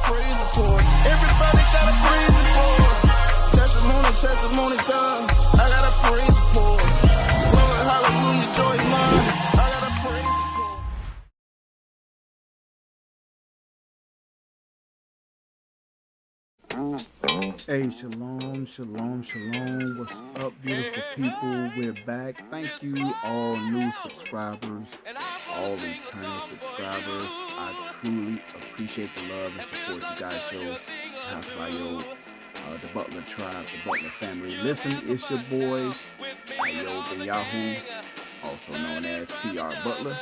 praise report. Everybody got a praise report. Testimony time. I got a praise report. Glory, hallelujah, joy is mine. I got a praise report. Hey, shalom, shalom, shalom. What's up, beautiful people? We're back. Thank you, all new subscribers, all returning subscribers. I truly appreciate the love and support you guys show. House Bio, the Butler tribe, the Butler family. Listen, it's your boy, Ayo Ben Yahoo, also known as TR Butler.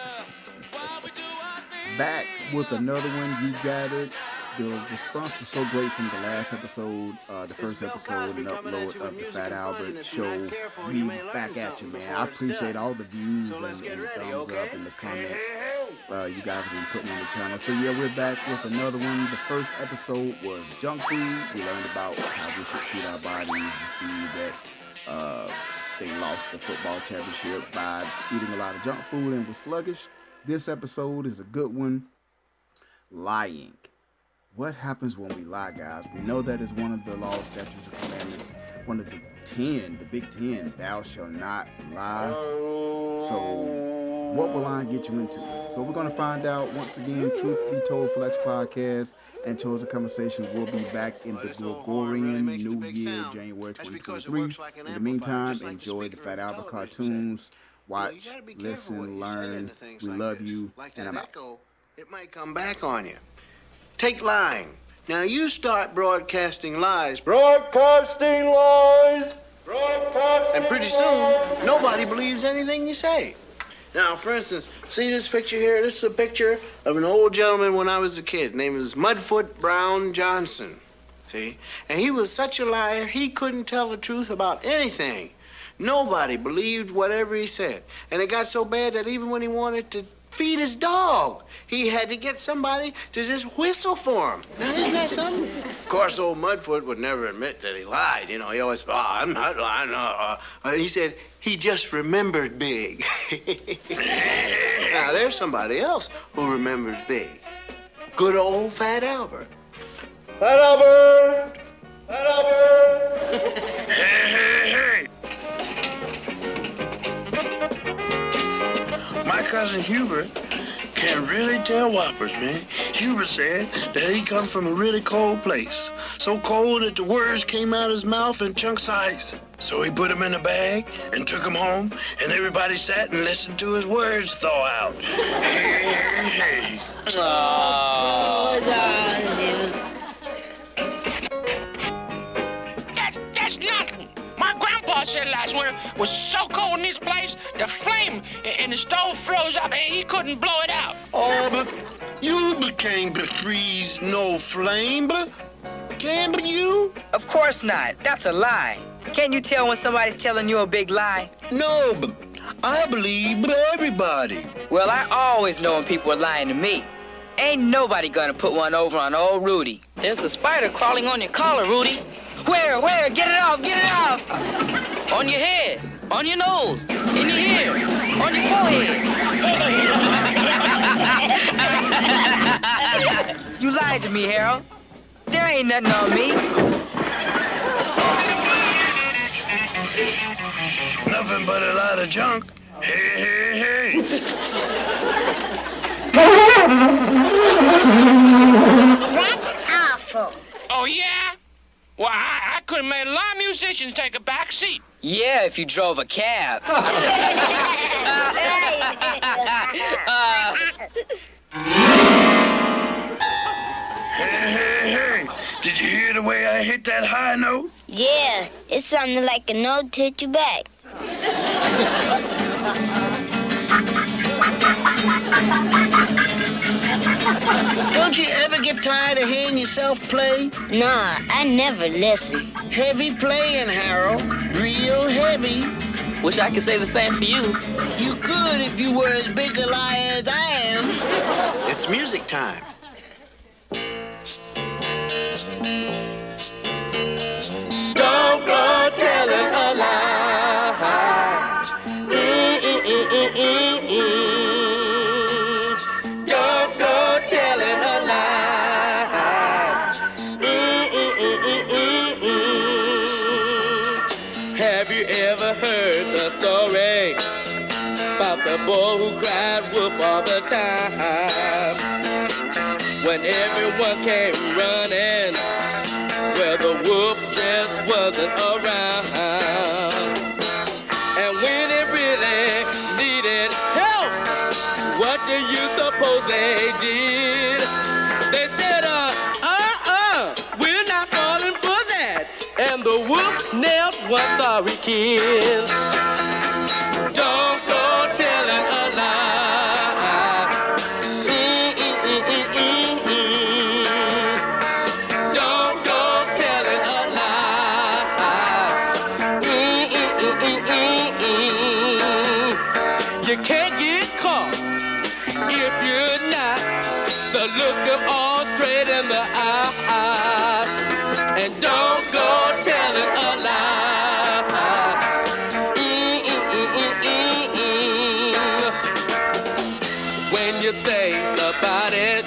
Back with another one. You got it. The response was so great from the last episode, the first episode, and upload of the Fat Albert show. We back at you, man. I appreciate all the views and the thumbs up and the comments you guys have been putting on the channel. So yeah, we're back with another one. The first episode was junk food. We learned about how we should treat our bodies. You see that they lost the football championship by eating a lot of junk food and was sluggish. This episode is a good one. Lying. What happens when we lie, guys? We know that is one of the laws, statutes, and commandments. One of the 10, the big 10. Thou shalt not lie. So, what will lying get you into? So, we're going to find out. Once again, Truth Be Told Flex Podcast and Chosen Conversation will be back in the Gregorian New Year, January 2023. In the meantime, enjoy the Fat Albert cartoons. Watch, listen, learn. We love you, and I'm out. It might come back on you. Take lying. Now you start broadcasting lies. Broadcasting lies. And pretty soon, nobody believes anything you say. Now, for instance, see this picture here? This is a picture of an old gentleman when I was a kid. His name was Mudfoot Brown Johnson. See? And he was such a liar, he couldn't tell the truth about anything. Nobody believed whatever he said. And it got so bad that even when he wanted to feed his dog, he had to get somebody to just whistle for him. Now, isn't that something? Of course, old Mudfoot would never admit that he lied. You know, he always, I'm not lying. He said he just remembered big. Now, there's somebody else who remembers big. Good old Fat Albert. Fat Albert! Fat Albert! Hey! My cousin Hubert can really tell whoppers, man. Hubert said that he come from a really cold place. So cold that the words came out of his mouth in chunks of ice. So he put them in a bag and took them home, and everybody sat and listened to his words thaw out. Hey. Oh, That's nothing. My grandpa said last winter was so cold in this place, the flame in the stove froze up and he couldn't blow it out. Oh, but you can't freeze no flame, but can you? of course not. That's a lie. Can't you tell when somebody's telling you a big lie? No, but I believe everybody. Well, I always know when people are lying to me. Ain't nobody gonna put one over on old Rudy. There's a spider crawling on your collar, Rudy. Where? Get it off, get it off! On your head, on your nose, in your ear, on your forehead. You lied to me, Harold. There ain't nothing on me. Nothing but a lot of junk. Hey. That's awful. Oh, yeah? Well, I could have made a lot of musicians take a back seat. Yeah, if you drove a cab. Hey. Did you hear the way I hit that high note? Yeah, it sounded like a note to hit you back. Don't you ever get tired of hearing yourself play? Nah, I never listen. Heavy playing, Harold. Real heavy. Wish I could say the same for you. You could if you were as big a liar as I am. It's music time. Don't go telling a lie. Don't go telling a lie. the boy who cried wolf all the time. When everyone came running, well, the wolf just wasn't around. And when it really needed help, what do you suppose they did? They said, we're not falling for that. And the wolf nailed one sorry kid. Don't go telling a lie. Don't go telling a lie. You can't get caught if you're not. So look them all straight in the eye. And don't go telling a lie. When you think about it,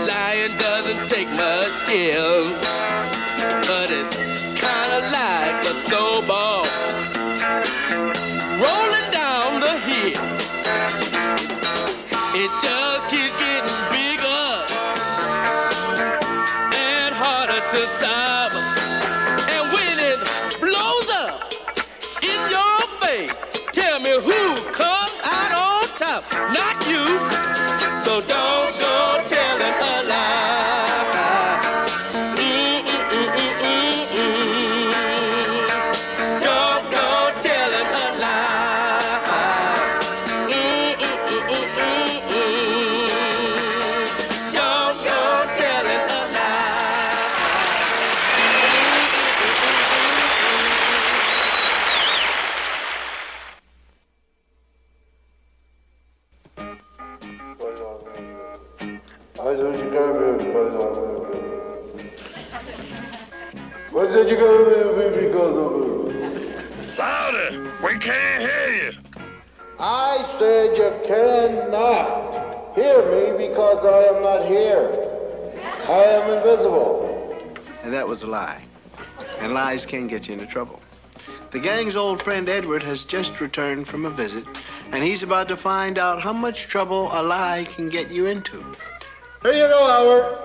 lying doesn't take much skill. But it's kind of like a snowball rolling down the hill. It just keeps getting bigger and harder to stop. And when it blows up in your face, tell me who comes out on top? Not you. So don't go telling a lie. Don't go telling a lie. Don't go telling a lie. What did you go because of? Louder! We can't hear you. I said you cannot hear me because I am not here. I am invisible. And that was a lie. And lies can get you into trouble. The gang's old friend Edward has just returned from a visit, and he's about to find out how much trouble a lie can get you into. Here you go, Howard.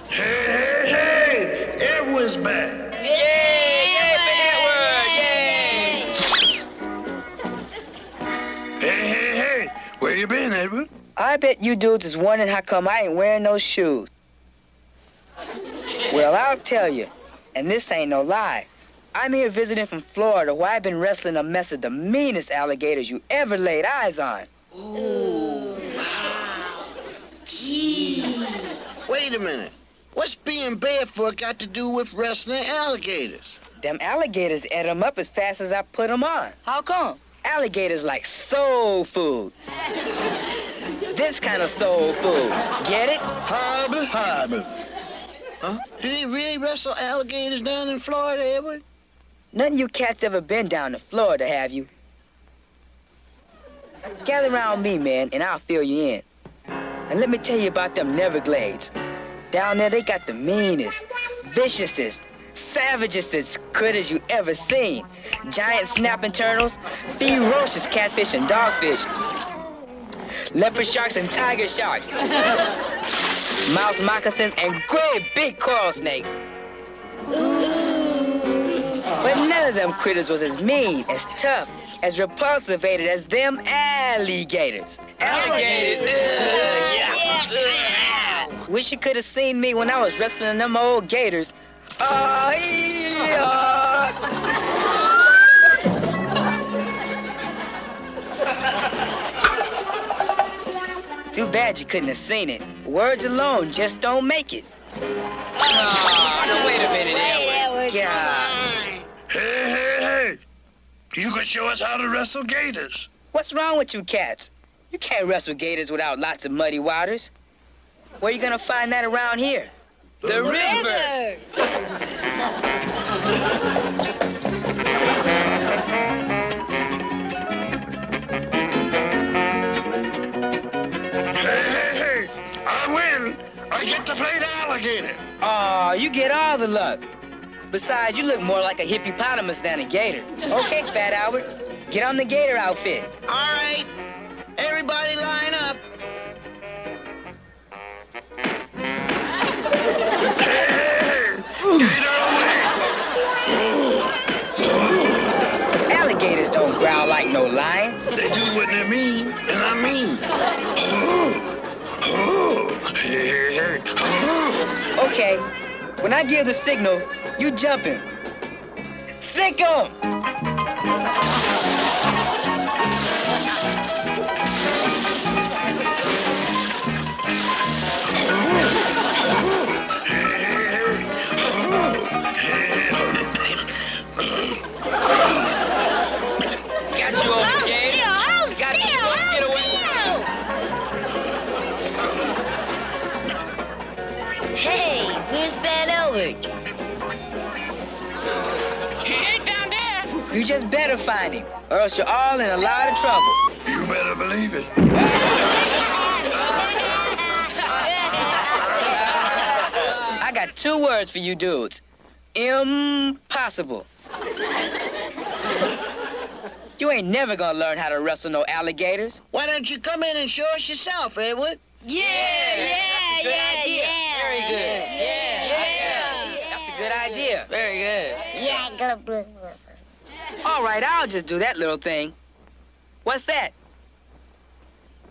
Hey, Edward's back. Yay for Edward, yay! Hey, where you been, Edward? I bet you dudes is wondering how come I ain't wearing those shoes. Well, I'll tell you, and this ain't no lie. I'm here visiting from Florida, where I've been wrestling a mess of the meanest alligators you ever laid eyes on. Ooh, wow. Gee. Wait a minute. What's being barefoot got to do with wrestling alligators? Them alligators ate them up as fast as I put them on. How come? Alligators like soul food. This kind of soul food. Get it? Harbor. Huh? Do they really wrestle alligators down in Florida, Edward? None of you cats ever been down to Florida, have you? Gather around me, man, and I'll fill you in. And let me tell you about them Neverglades. Down there, they got the meanest, viciousest, savagest critters you ever seen. Giant snapping turtles, ferocious catfish and dogfish, leopard sharks and tiger sharks, mouth moccasins and great big coral snakes. But none of them critters was as mean, as tough, as repulsivated as them alligators. Alligators? Yeah. Wish you could have seen me when I was wrestling them old gators. Too bad you couldn't have seen it. Words alone just don't make it. Oh, wait a minute, Edward. God. Hey. You can show us how to wrestle gators. What's wrong with you cats? You can't wrestle gators without lots of muddy waters. Where you gonna find that around here? The river. Hey. I win. I get to play the alligator. Aw, you get all the luck. Besides, you look more like a hippopotamus than a gator. Okay, Fat Albert, get on the gator outfit. All right. Everybody line up. Alligators don't growl like no lion. They do what they mean, and I mean. Okay, when I give the signal, you jump him. Sick 'em! Got you over the game. Got you supposed to get away. Hey, where's Bad Albert? He ain't down there. You just better find him, or else you're all in a lot of trouble. You better believe it. I got 2 words for you dudes. Impossible. You ain't never gonna learn how to wrestle no alligators. Why don't you come in and show us yourself, Edward? Yeah. Very good. Yeah. That's a good idea. Very good. Yeah, go blue. All right, I'll just do that little thing. What's that?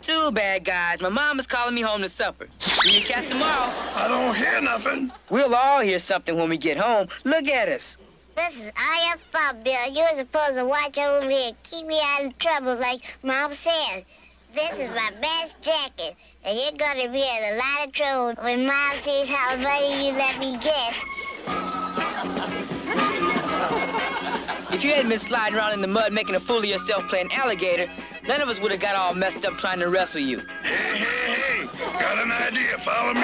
Too bad, guys. My mom is calling me home to supper. See you cats tomorrow. I don't hear nothing. We'll all hear something when we get home. Look at us. This is all your fault, Bill. You're supposed to watch over me and keep me out of trouble like Mom says. This is my best jacket, and you're gonna be in a lot of trouble when Mom sees how lucky you let me get. If you hadn't been sliding around in the mud making a fool of yourself playing alligator, none of us would have got all messed up trying to wrestle you. Hey, got an idea. Follow me.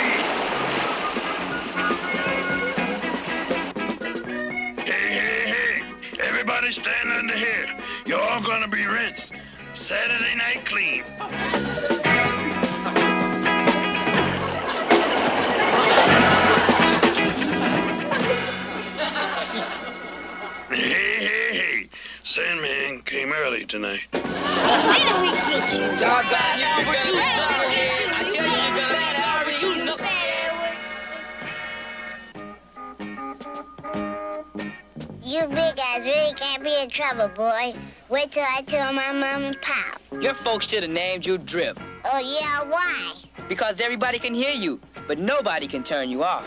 Hey, everybody stand under here. You're all gonna be rinsed. Saturday night clean. Hey, Sandman came early tonight. Where did we get you? Doggone you, you're gonna be sorry. I tell you, you're gonna be sorry. You know. You big guys really can't be in trouble, boy. Wait till I tell my mom and pop. Your folks should have named you Drip. Oh, yeah, why? Because everybody can hear you, but nobody can turn you off.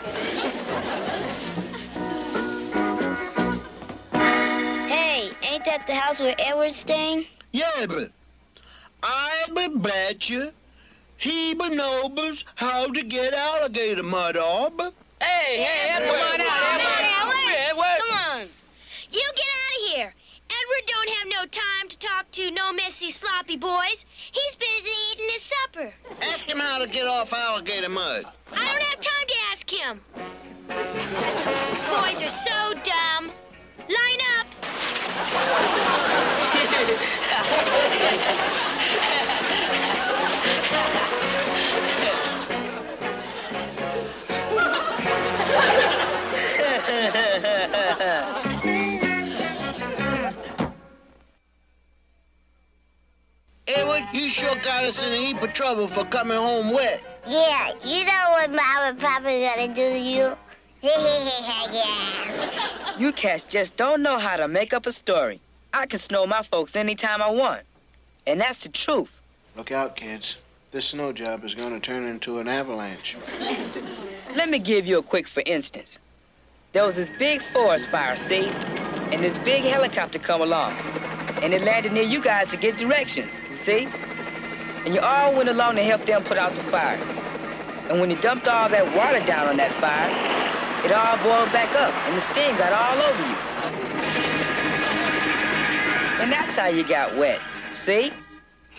Hey, ain't that the house where Edward's staying? Yeah, but I bet you he knows how to get alligator mud off. Hey, Edward, come on out, Edward. Come on. You get out of here. Edward don't have no time to talk to no messy, sloppy boys. He's busy eating his supper. Ask him how to get off alligator mud. I don't have time to ask him. Boys are so dumb. Line up. Edward, you sure got us in a heap of trouble for coming home wet. Yeah, you know what Mom and Papa gonna do to you? Yeah. You cats just don't know how to make up a story. I can snow my folks anytime I want. And that's the truth. Look out, kids. This snow job is going to turn into an avalanche. Let me give you a quick for instance. There was this big forest fire, see? And this big helicopter come along. And it landed near you guys to get directions, you see? And you all went along to help them put out the fire. And when you dumped all that water down on that fire, it all boiled back up and the steam got all over you. And that's how you got wet, see?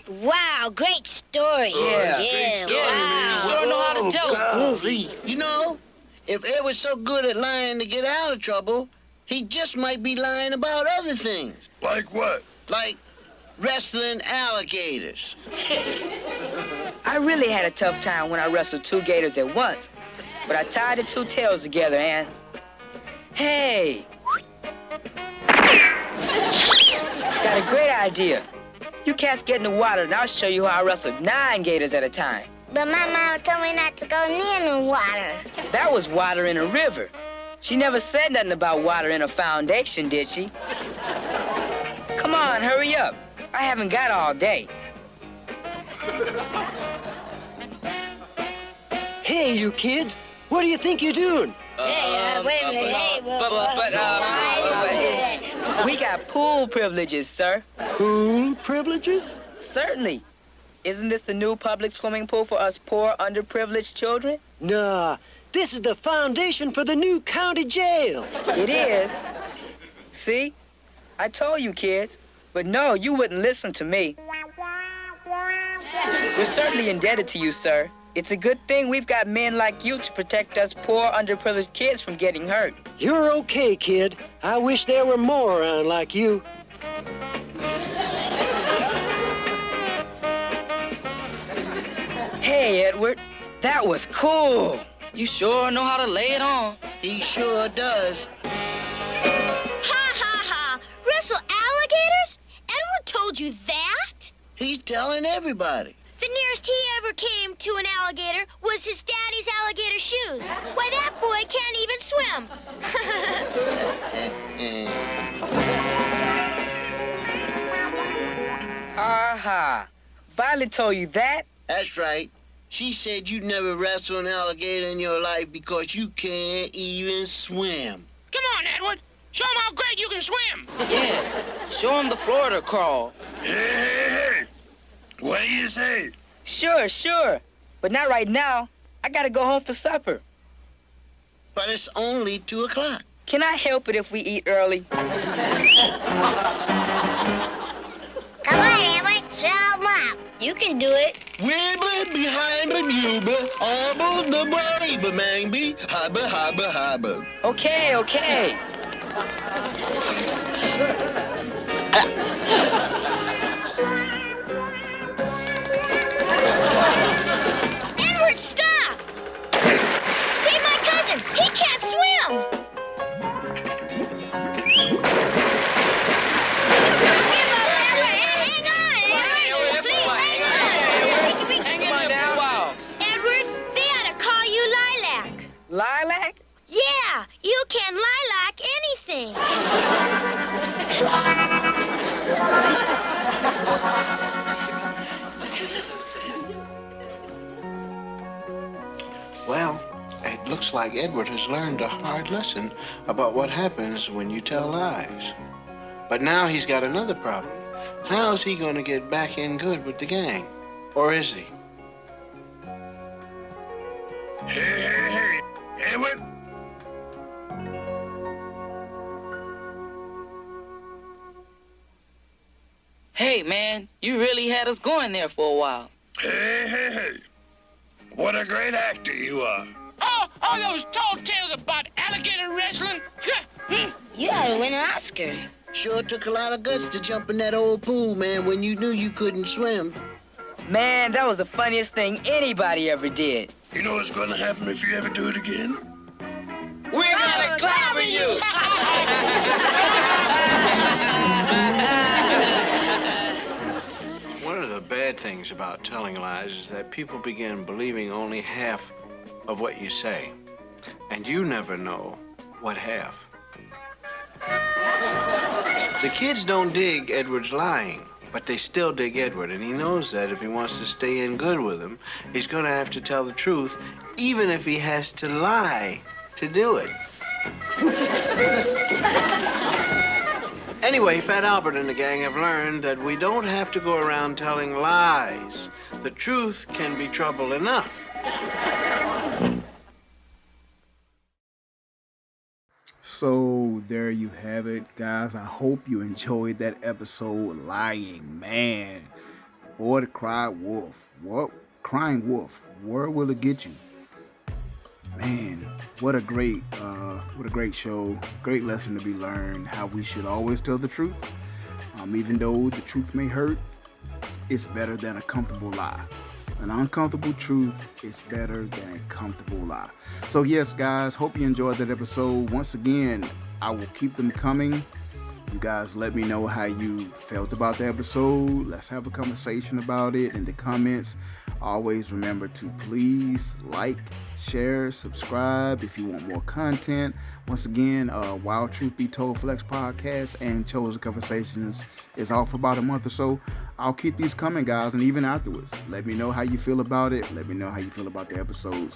Wow, great story. Yeah, great story. Wow. Sure know how to tell. Groovy. You know, if Ed was so good at lying to get out of trouble, he just might be lying about other things. Like what? Like wrestling alligators. I really had a tough time when I wrestled 2 gators at once, but I tied the 2 tails together and... Hey! Got a great idea. You cats get in the water and I'll show you how I wrestled 9 gators at a time. But my mama told me not to go near the water. That was water in a river. She never said nothing about water in a foundation, did she? Come on, hurry up. I haven't got all day. Hey, you kids, what do you think you're doing? We got pool privileges, sir. Pool privileges? Certainly. Isn't this the new public swimming pool for us poor, underprivileged children? Nah, this is the foundation for the new county jail. It is. See? I told you, kids. But no, you wouldn't listen to me. We're certainly indebted to you, sir. It's a good thing we've got men like you to protect us poor, underprivileged kids from getting hurt. You're okay, kid. I wish there were more around like you. Hey, Edward, that was cool. You sure know how to lay it on. He sure does. Ha, ha, ha. Wrestle alligators? Edward told you that? He's telling everybody. The nearest he ever came to an alligator was his daddy's alligator shoes. Why, that boy can't even swim. Ha. Violet told you that? That's right. She said you'd never wrestle an alligator in your life because you can't even swim. Come on, Edward. Show him how great you can swim. Yeah. Show him the Florida crawl. Hey. What do you say? Sure. But not right now. I gotta go home for supper. But it's only 2 o'clock. Can I help it if we eat early? Come on, Edward, throw 'em up. You can do it. Wibber behind the Uber, above the baby, maybe, hubba. Okay. Edward, stop! Save my cousin. He can't swim. Lilac? Yeah, you can lilac anything. Well, it looks like Edward has learned a hard lesson about what happens when you tell lies. But now he's got another problem. How's he going to get back in good with the gang? Or is he? Hey, Edward. Hey, man, you really had us going there for a while. Hey. What a great actor you are. Oh, all those tall tales about alligator wrestling. You ought to win an Oscar. Sure took a lot of guts to jump in that old pool, man, when you knew you couldn't swim. Man, that was the funniest thing anybody ever did. You know what's going to happen if you ever do it again? We're gonna clobber you! One of the bad things about telling lies is that people begin believing only half of what you say. And you never know what half. The kids don't dig Edward's lying, but they still dig Edward, and he knows that if he wants to stay in good with him, he's going to have to tell the truth, even if he has to lie to do it. Anyway, Fat Albert and the gang have learned that we don't have to go around telling lies. The truth can be trouble enough. So there you have it, guys. I hope you enjoyed that episode. Lying, man. Boy, the cried wolf. What? Crying wolf. Where will it get you? Man, what a great show. Great lesson to be learned. How we should always tell the truth. Even though the truth may hurt, it's better than a comfortable lie. An uncomfortable truth is better than a comfortable lie. So yes, guys, hope you enjoyed that episode. Once again, I will keep them coming. You guys let me know how you felt about the episode. Let's have a conversation about it in the comments. Always remember to please like, share, subscribe if you want more content. Once again, Wild Truth Be Told Flex Podcast and Chosen Conversations is off for about a month or so. I'll keep these coming, guys, and even afterwards, let me know how you feel about it. Let me know how you feel about the episodes.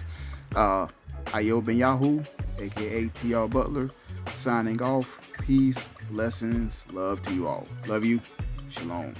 Ayo Ben Yahoo, aka TR Butler, signing off. Peace, blessings, love to you all. Love you. Shalom.